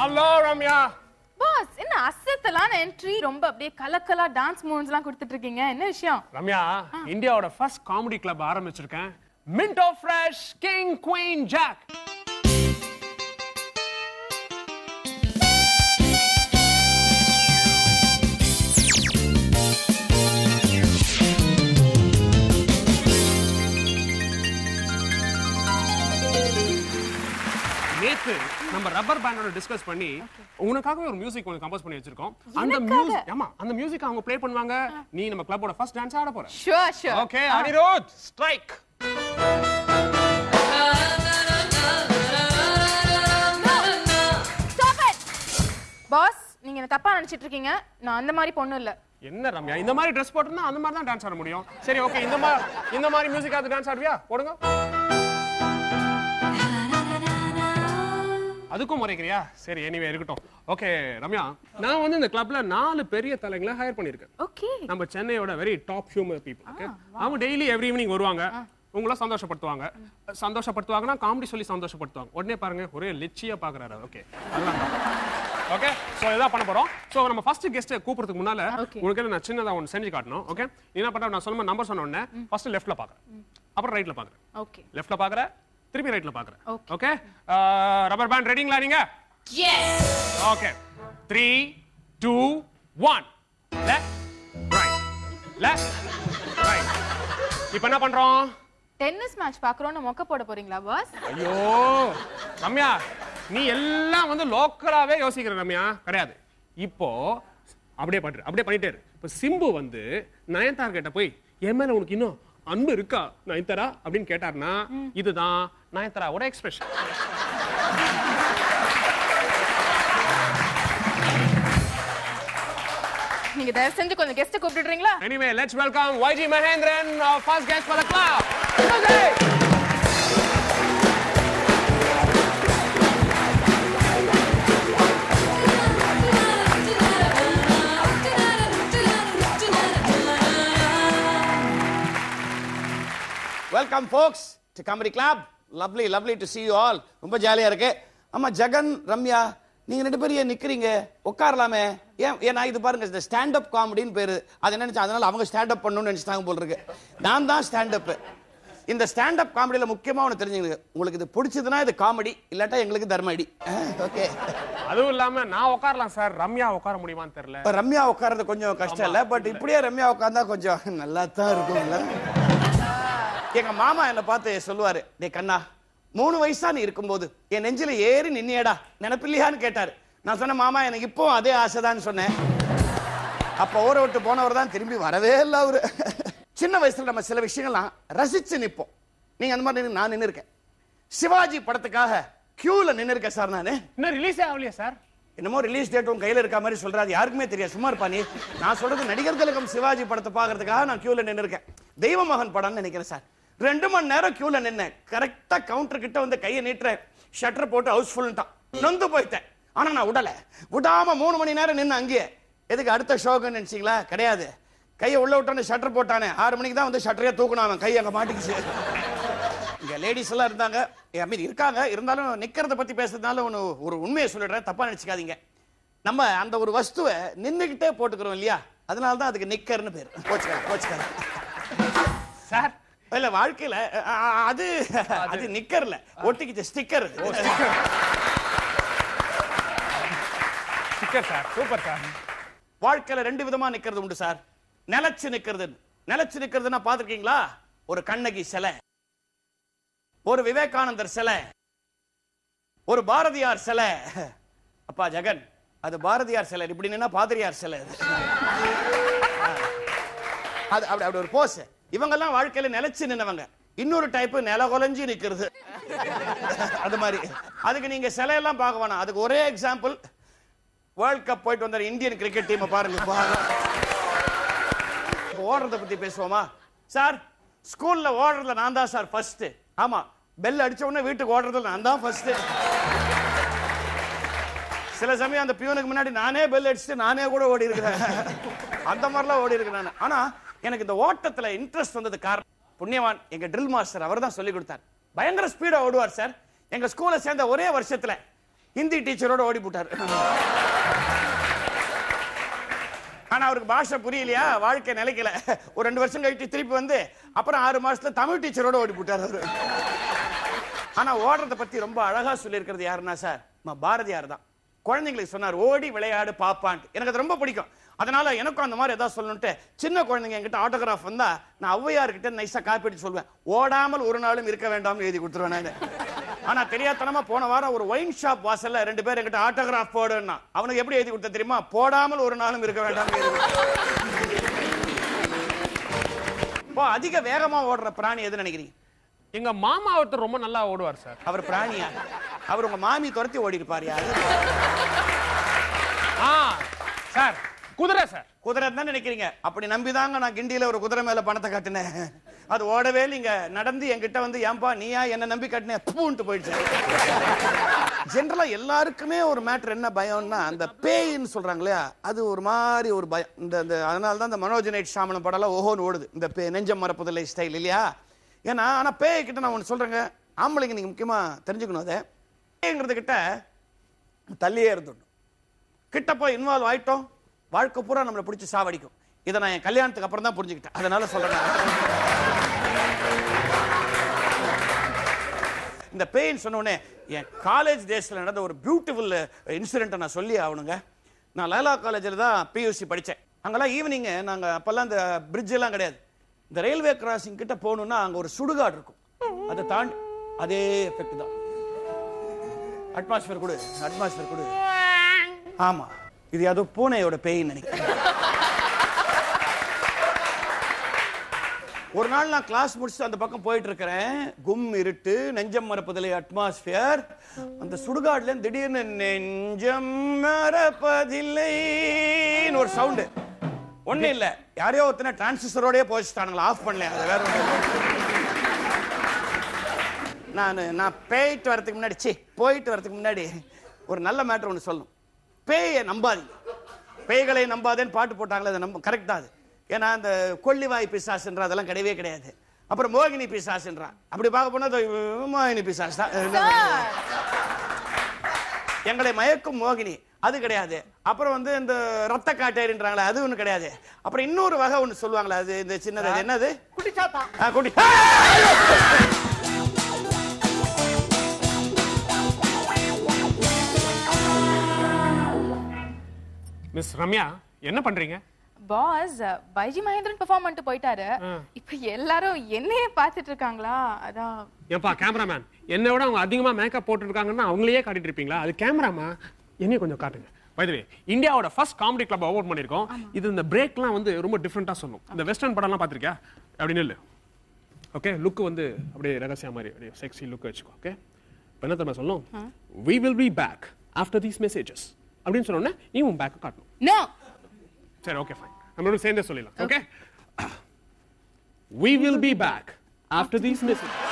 Hello, Ramya. Boss, என்ன அசத்தலான entry ரொம்ப அப்படியே கலக்கலா டான்ஸ் மூவ்ஸ்லாம் கொடுத்துட்டு இருக்கீங்க. என்ன விஷயம்? ரம்யா, இந்தியாவோட ஃபர்ஸ்ட் காமெடி கிளப் ஆரம்பிச்சிருக்கேன். Minto Fresh King Queen Jack. நேத்து நம்ம ரப்பர் பேண்டோட டிஸ்கஸ் பண்ணி உனக்காகவே ஒரு மியூசிக் ஒன்னு கம்போஸ் பண்ணி வச்சிருக்கோம். அந்த மியூசிக் அவங்க ப்ளே பண்ணுவாங்க. நீ நம்ம கிளப்போட ஃபர்ஸ்ட் டான்ஸ் ஆட போற. Sure. Okay, Anirudh, strike. Stop it. Boss, நீங்க என்ன தப்பா நினைச்சிட்டு இருக்கீங்க. நான் அந்த மாதிரி பொண்ணு இல்ல. என்ன ரம்யா, இந்த மாதிரி Dress போட்டுனா அந்த மாதிரி தான் டான்ஸ் ஆட முடியும். சரி, ஓகே, இந்த மாதிரி மியூசிக் ஆது டான்ஸ் ஆடுவியா? போடுங்க. அதுக்கும் முறைக்கிறியா? சரி, எனிவே இருக்கட்டும். ஓகே ரம்யா, நான் வந்து இந்த கிளப்ல 4 பெரிய தலைங்களை ஹையர் பண்ணிருக்கேன். ஓகே. நம்ம சென்னையோட very top humour people. Okay, அவங்க டெய்லி எவ்ரி ஈவினிங் வருவாங்க. உங்களை சந்தோஷப்படுத்துவாங்கன்னா காமெடி சொல்லி சந்தோஷப்படுத்துவாங்க. உடனே பாருங்க, ஒரே லிச்சியா பாக்குறாரு. ஓகே, அதெல்லாம் ஓகே. சோ இதான் பண்ண போறோம். சோ நம்ம ஃபர்ஸ்ட் கெஸ்ட் கூப்பிடுறதுக்கு முன்னால உங்களுக்கு நான் சின்னதா ஒன்னு செஞ்சு காட்டணும். ஓகே, என்ன பண்ற, நான் சொல்லுமா நம்பர் சொன்ன உடனே ஃபர்ஸ்ட் லெஃப்ட்ல பாக்குறேன், அப்புறம் ரைட்ல பாக்குறேன். ஓகே, லெஃப்ட்ல பாக்குறேன், திருப்பி ரைட்ல பாக்குறேன். ஓகே, ரப்பர் பேண்ட் ரெடிங்களா நீங்க? எஸ். Okay, 3 2 1 left right. இப்போ என்ன பண்றோம்? டென்னிஸ் மேட்ச் பாக்குறோம்னு மொக்க போட போறீங்களா பாஸ்? ஐயோ ரம்யா, நீ எல்லாம் வந்து லோக்கலாவே யோசிக்கிற ரம்யா. கிடையாது, இப்போ அப்படியே பண்ணிட்டே இரு. இப்போ சிம்பு வந்து நயன்தார் கிட்ட போய் என் மேல உனக்கு இன்னும் அன்பு இருக்கா நயன்தாரா அப்படின்னு கேட்டார்னா இதுதான் நயன்தாராவோட எக்ஸ்பிரஷன். நீங்க தயவு செஞ்சு கொஞ்சம் guest கூப்பிடுறீங்களா? Anyway, let's welcome YG Mahendran, our first guest for the club. Music! Welcome folks to Comedy Club. Lovely to see you all. ரொம்ப ஜாலியா இருக்கு. அம்மா ஜெகன், ரம்யா, நீங்க ரெண்டு பேரும் ஏன் நிக்கிறீங்க? உட்காரலாமே. ஏன் இது பாருங்க, இந்த ஸ்டாண்ட் அப் காமெடின்னு பேரு. அது என்ன நினைச்சா, அதனால அவங்க ஸ்டாண்ட் அப் பண்ணணும்னு நினைச்சிட்டாங்க போல இருக்கு. நான் தான் ஸ்டாண்ட் அப். இந்த ஸ்டாண்ட் அப் காமெடியில முக்கியமா ஒன்று தெரிஞ்சுங்க, உங்களுக்கு இது பிடிச்சதுன்னா இது காமெடி, இல்லாட்டா எங்களுக்கு தர்மடி. ஓகே, அதுவும் இல்லாம நான் உட்காரலாம் சார், ரம்யா உட்கார முடியுமான்னு தெரியல. ரம்யா உட்கார்றது கொஞ்சம் கஷ்டம் இல்ல, பட் இப்படியே ரம்யா உட்கார்ந்தா கொஞ்சம் நல்லா தான் இருக்கும்ல. எங்க மாமா என்ன பார்த்து சொல்லுவாரு, டே கண்ணா, 3 வயசா நீ இருக்கும்போது என் நெஞ்சில ஏறி நின்னியடா, நினைப்பில்லையான்னு கேட்டாரு. நான் சொன்னேன், மாமா எனக்கு இப்போ அதே ஆசைதான் சொன்னேன். அப்ப ஊரை விட்டு போனவர் தான் திரும்பி வரவே இல்லை அவரு. சின்ன வயசுல நம்ம சில விஷயங்கள்லாம் ரசிச்சு நிப்போம். நீங்க அந்த மாதிரி நான் நின்று இருக்கேன். சிவாஜி படத்துக்காக கியூல நின்று இருக்கேன் சார். நானு இன்னும் ரிலீஸே ஆகலையா சார்? என்னமோ ரிலீஸ் டேட் உங்க கையில இருக்க மாதிரி சொல்றாரு, யாருக்குமே தெரியாது, சும்மா இருப்பா நீ. நான் சொல்றது நடிகர் திலகம் சிவாஜி படத்தை பாக்குறதுக்காக நான் கியூல நின்று இருக்கேன். தெய்வ மகன் படம்னு நினைக்கிறேன் சார். 2 மணி நேரம் கியூல நின்னேன். கரெக்டா கவுண்டர் கிட்ட வந்து கையை நீட்டுறேன், ஷட்டர் போட்டு ஹவுஸ்ஃபுல்ட்டான். நொந்து போயிட்டேன். ஆனா நான் விடாம 3 மணி நேரம் நின்று அங்கேயே. எதுக்கு, அடுத்த ஷோக்குன்னு நினைச்சீங்களா? கிடையாது. கையை உள்ள விட்டானே, ஷட்டர் போட்டானே. 6 மணிக்கு தான் வந்து ஷட்டரையே தூக்கணும். அவன் கை அங்க மாட்டிக்கிச்சு. இங்க லேடிஸ் எல்லாம் இருந்தாங்க, இருக்காங்க. இருந்தாலும் நிக்கிறத பத்தி பேசுறதுனால ஒரு உண்மையை சொல்லிடுறேன், தப்பா நினைச்சுக்காதீங்க. நம்ம அந்த ஒரு வஸ்துவை நின்னுகிட்டே போட்டுக்கிறோம் இல்லையா, அதனாலதான் அதுக்கு நிக்கர்னு பேரு. போச்சுக்காத சார். இல்ல, வாழ்க்கையில அது நிக்கர்ல ஒட்டிக்கிச்ச sticker. Sticker sir, super sir. வாழ்க்கையில 2 விதமா நிக்கிறது உண்டு சார். நிலைச்சு நிக்கிறதுன்னா பாத்துருக்கீங்களா? ஒரு கண்ணகி சிலை, ஒரு விவேகானந்தர் சிலை, ஒரு பாரதியார் சிலை. அப்பா ஜெகன், அது பாரதியார் சிலை. இப்படி நின்னா பாதிரியார் சிலை. அது அப்படி ஒரு போஸ். இவங்கெல்லாம் வாழ்க்கையில நிலைச்சு நின்னவங்க. இன்னொரு டைப் நிலகுலைஞ்சு நிக்கிறது. அது மாதிரி. அதுக்கு நீங்க சிலையெல்லாம் பார்க்க வேணாம். அதுக்கு ஒரே எக்ஸாம்பிள், வேர்ல்ட் கப் போயிட்டு வந்த இந்தியன் கிரிக்கெட் டீம் பாருங்க. ஓடுறத பத்தி பேசுவோமா சார்? ஸ்கூல்ல ஓடுறதுல நான் தான் சார் ஃபர்ஸ்ட். ஆமா, பெல் அடிச்ச உடனே வீட்டுக்கு ஓடுறதுல நான் தான் ஃபர்ஸ்ட். சில சமயம் அந்த பியூனுக்கு முன்னாடி நானே பெல் அடிச்சுட்டு நானே கூட ஓடி இருக்கிறேன். அந்த மாதிரிலாம் ஓடி இருக்கிறேன். ஆனா எனக்கு இந்த ஓட்டத்துல இன்ட்ரெஸ்ட் வந்தது காரணம் புண்ணியவான் எங்க ட்ரில் மாஸ்டர். அவர் தான் சொல்லி கொடுத்தார். பயங்கர ஸ்பீடா ஓடுவார் சார். எங்க ஸ்கூல்ல சேர்ந்த ஒரே வருஷத்துல ஹிந்தி டீச்சரோட ஓடி போட்டாரு. ஆனா அவருக்கு பாஷை புரியலையா, வாழ்க்கை நிலைக்கல. ஒரு 2 வருஷம் கழிச்சு திருப்பி வந்து அப்புறம் 6 மாசத்துல தமிழ் டீச்சரோட ஓடி போட்டாரு அவரு. ஆனா ஓடுறத பத்தி ரொம்ப அழகா சொல்லி இருக்கிறது யாருன்னா சார், பாரதியார் தான். குழந்தைங்களுக்கு சொன்னார், ஓடி விளையாடு பாப்பான்ட்டு. எனக்கு அது ரொம்ப பிடிக்கும். அதனால எனக்கும் அந்த மாதிரி ஏதாவது சொல்லணும்ட்டு சின்ன குழந்தைங்க என்கிட்ட ஆட்டோகிராஃப் வந்தா நான் ஔவையார்கிட்ட நைஸா காப்பி அடிச்சு சொல்லுவேன், ஓடாமல் ஒரு நாளும் இருக்க வேண்டாம்னு எழுதி கொடுத்துருவேன் நான். ஆனா தெரியாதனமா போன வாரம் ஒரு ஒயின் ஷாப் வாசல்ல 2 பேர் என்கிட்ட ஆட்டோகிராஃப் போடுன்னா, அவனுக்கு எப்படி எழுதி கொடுத்த தெரியுமா, போடாமல் ஒரு நாளும் இருக்க வேண்டாம். இப்போ அதிக வேகமா ஓடுற பிராணி எது நினைக்கிறீங்க? எங்க மாமா ஒருத்தர் ரொம்ப நல்லா ஓடுவார் சார். அவர் பிராணியா? அவர் உங்க மாமி துரத்தி ஓடி இருப்பாரு. யாரு சார்? குதிரை சார். குதிரை தான் நினைக்கிறீங்க. அப்படி நம்பிதாங்க நான் கிண்டியில ஒரு குதிரை மேல பணத்தை கட்டினேன். அது ஓடவே இல்லைங்க. நடந்து என்கிட்ட வந்து, ஏன்பா நீயா என்ன நம்பி கட்டினேன் பூன்ட்டு போயிடுச்சு. ஜென்ரலா எல்லாருக்குமே ஒரு மேட்டர் என்ன பயம்னா, அந்த பேயின்னு சொல்றாங்க இல்லையா, அது ஒரு மாதிரி ஒரு பயம். இந்த அதனால தான் இந்த மனோஜனைட் ஷாமனம் படம்லாம் ஓஹோன்னு ஓடுது, இந்த நெஞ்சம் மரப்புதலை ஸ்டைல் இல்லையா. ஏன்னா ஆனா பேய் கிட்ட நான் ஒன்று சொல்றேங்க, ஆம்பளைங்க நீங்க முக்கியமா தெரிஞ்சுக்கணும். அதை பேய்ங்கிறது கிட்ட தள்ளியே இருந்துடணும். கிட்ட போய் இன்வால்வ் ஆயிட்டோம், வாழ்க்கை பூரா நம்மளை பிடிச்சி சாவடிக்கும். இதை நான் என் கல்யாணத்துக்கு அப்புறம் தான் புரிஞ்சுக்கிட்டேன். அதனால சொல்றேன், இந்த பேயின் சொன்னோடனே என் காலேஜ் டேஸ்ல நடந்த ஒரு பியூட்டிஃபுல் இன்சிடென்ட்டை நான் சொல்லி ஆகணுங்க. நான் லைலா காலேஜில் தான் பியூசி படித்தேன். அங்கெல்லாம் ஈவினிங்கு நாங்கள் அப்போல்லாம் இந்த பிரிட்ஜ் எல்லாம் கிடையாது. இந்த ரயில்வே கிராசிங் கிட்ட போகணும்னா அங்கே ஒரு சுடுகாடு இருக்கும். அதை தாண்டி அதே எஃபெக்ட் தான். அட்மாஸ்பியர் கொடு, அட்மாஸ்பியர் கொடு. ஆமா, இது ஏதோ பூனையோட பேயின்னு நினைக்கிறேன். ஒரு நாள் நான் கிளாஸ் முடிச்சு அந்த பக்கம் போயிட்டு இருக்கிறேன். கும் இருட்டு, நெஞ்சம் மறப்பதில்லை அட்மாஸ்பியர். அந்த சுடுகாடுல திடீர்னு நெஞ்சம் மறப்பதில்லைன்னு ஒரு சவுண்டு. ஒண்ணு இல்ல, யாரையோ ஒருத்தனை டிரான்சிஸ்டரோடய போச்சுட்டானுங்களா, ஆஃப் பண்ணல. அது வேற நான் போயிட்டு வரதுக்கு முன்னாடி ஒரு நல்ல மேட்டர் ஒன்று சொல்லணும். பேயை நம்பாதீங்க, பேய்களை நம்பாதேன்னு பாட்டு போட்டாங்களே, அது நம்ம கரெக்ட் தான். அது ஏன்னா அந்த கொள்ளிவாய் பிசாசுன்ற அதெல்லாம் கிடையவே கிடையாது. அப்புறம் மோகினி பிசாசுன்றான். அப்படி பார்க்க போனா மோகினி பிசாசு தான். எங்களை மயக்கும் மோகினி அது கிடையாது. அப்புறம் வந்து இந்த ரத்த காட்டேரின்றாங்களே, அது ஒண்ணு கிடையாது. அப்புறம் இன்னொரு வகை ஒண்ணு சொல்லுவாங்களே, அது இந்த சின்னது, என்னது, குடி. மிஸ் ரம்யா, என்ன பண்றீங்க? பாஸ், பைஜி மகேந்திரன் பெர்ஃபார்ம் பண்ணிட்டு போயிட்டாரு. இப்போ எல்லாரும் என்னையே பார்த்துட்டு இருக்காங்களா, அதான். ஏப்பா கேமராமேன், என்னை விட அவங்க அதிகமா மேக்கப் போட்டு இருக்காங்கன்னா அவங்களையே காட்டிட்டு இருப்பீங்களா? அது கேமராமா, என்னைய கொஞ்சம் காட்டுங்க. பை தி வே, இந்தியாவோட ஃபர்ஸ்ட் காமெடி கிளப் அவார்ட் பண்ணிருக்கோம். இது இந்த பிரேக்லாம் வந்து ரொம்ப டிஃபரெண்டா சொல்லும். இந்த வெஸ்டர்ன் படம்லாம் பார்த்திருக்கியா? அப்படின்னு இல்லை. ஓகே, லுக் வந்து அப்படியே ரகசிய மாதிரி அப்படியே செக்ஸி லுக் வச்சுக்கோ. ஓகே, இப்போ என்ன தெரியுமா சொல்லணும்? We will be back after these messages அப்படின்னு சொன்னோன்னே நீ உன் பேக்கை காட்டணும். நோ. சரி, ஓகே ஃபைன், நம்மளோட சேர்ந்தே சொல்லிடலாம். Okay, we will be back after these messages.